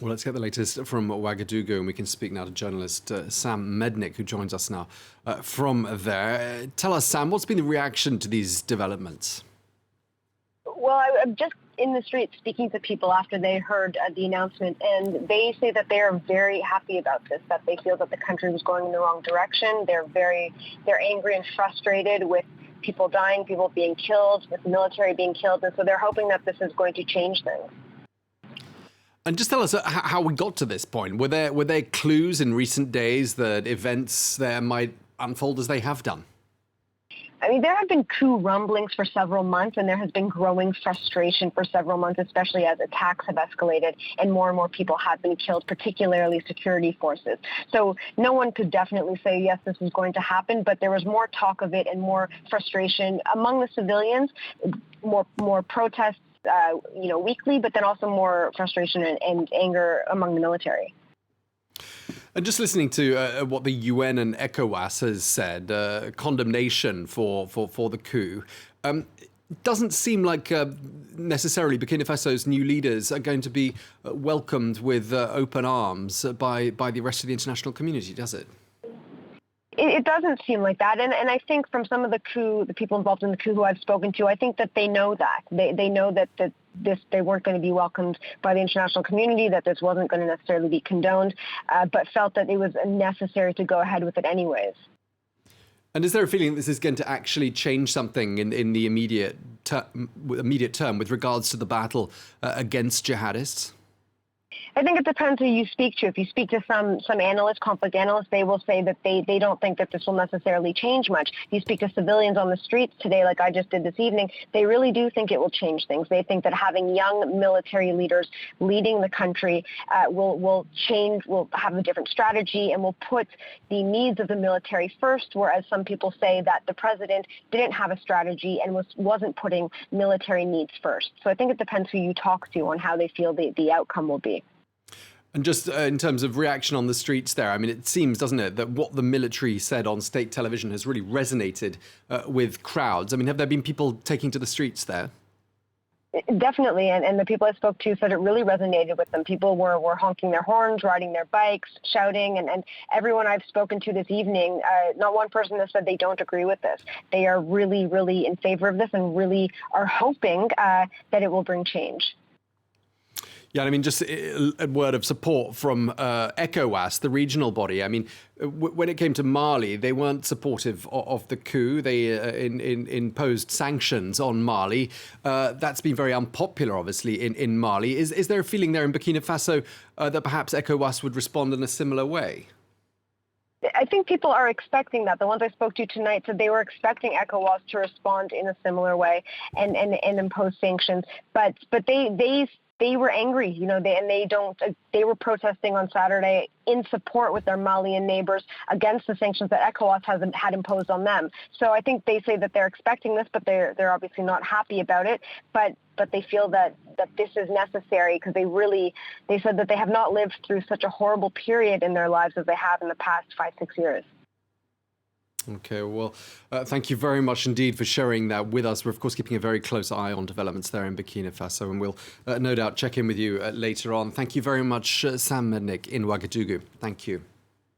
Well, let's get the latest from Ouagadougou, and we can speak now to journalist Sam Mednick, who joins us now from there. Tell us, Sam, what's been the reaction to these developments? Well, I'm just in the street speaking to people after they heard the announcement, and they say that they are very happy about this, that they feel that the country was going in the wrong direction. They're angry and frustrated with people dying, people being killed, with the military being killed, and so they're hoping that this is going to change things. And just tell us how we got to this point. Were there clues in recent days that events there might unfold as they have done? I mean, there have been coup rumblings for several months, and there has been growing frustration for several months, especially as attacks have escalated and more people have been killed, particularly security forces. So no one could definitely say, yes, this is going to happen, but there was more talk of it and more frustration among the civilians, more protests, weekly, but then also more frustration and anger among the military. And just listening to what the UN and ECOWAS has said, condemnation for the coup, doesn't seem like necessarily Burkina Faso's new leaders are going to be welcomed with open arms by the rest of the international community, does it? It doesn't seem like that, and I think from some of the people involved in the coup who I've spoken to, I think that they know that. They know that they weren't going to be welcomed by the international community, that this wasn't going to necessarily be condoned, but felt that it was necessary to go ahead with it anyways. And is there a feeling this is going to actually change something in the immediate term with regards to the battle against jihadists? I think it depends who you speak to. If you speak to some analysts, conflict analysts, they will say that they don't think that this will necessarily change much. If you speak to civilians on the streets today, like I just did this evening, they really do think it will change things. They think that having young military leaders leading the country will have a different strategy and will put the needs of the military first, whereas some people say that the president didn't have a strategy and wasn't putting military needs first. So I think it depends who you talk to on how they feel the outcome will be. And just in terms of reaction on the streets there, I mean, it seems, doesn't it, that what the military said on state television has really resonated with crowds. I mean, have there been people taking to the streets there? Definitely, and the people I spoke to said it really resonated with them. People were honking their horns, riding their bikes, shouting, and everyone I've spoken to this evening, not one person has said they don't agree with this. They are really, really in favor of this and really are hoping that it will bring change. Yeah, I mean, just a word of support from ECOWAS, the regional body. I mean, when it came to Mali, they weren't supportive of the coup. They imposed sanctions on Mali. That's been very unpopular, obviously, in Mali. Is there a feeling there in Burkina Faso that perhaps ECOWAS would respond in a similar way? I think people are expecting that. The ones I spoke to tonight said they were expecting ECOWAS to respond in a similar way and impose sanctions. But they were angry, they were protesting on Saturday in support with their Malian neighbors against the sanctions that ECOWAS had imposed on them. So I think they say that they're expecting this, but they're obviously not happy about it. But they feel that this is necessary because they said that they have not lived through such a horrible period in their lives as they have in the past 5-6 years. Okay, well, thank you very much indeed for sharing that with us. We're, of course, keeping a very close eye on developments there in Burkina Faso, and we'll no doubt check in with you later on. Thank you very much, Sam Mednick in Ouagadougou. Thank you.